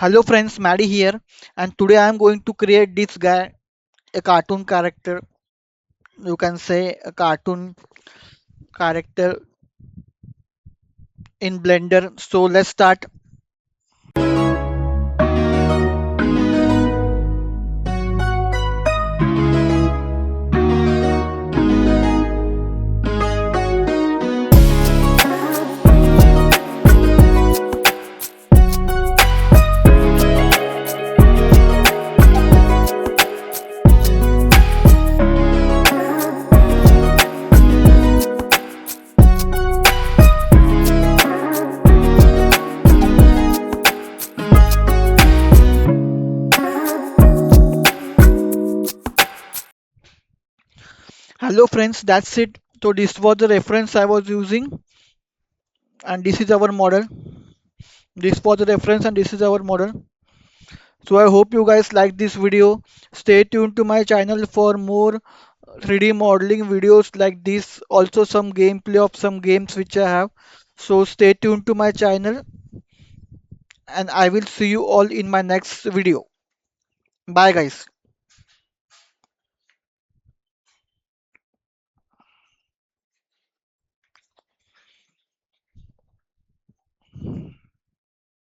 Hello friends, Maddie here, and today I am going to create this guy, a cartoon character. You can say a cartoon character in Blender. So let's start. Hello friends, that's it. So this was the reference I was using, and this is our model. This was the reference, and this is our model. So I hope you guys like this video. Stay tuned to my channel for more 3D modeling videos like this. Also some gameplay of some games which I have. So stay tuned to my channel and I will see you all in my next video. Bye guys.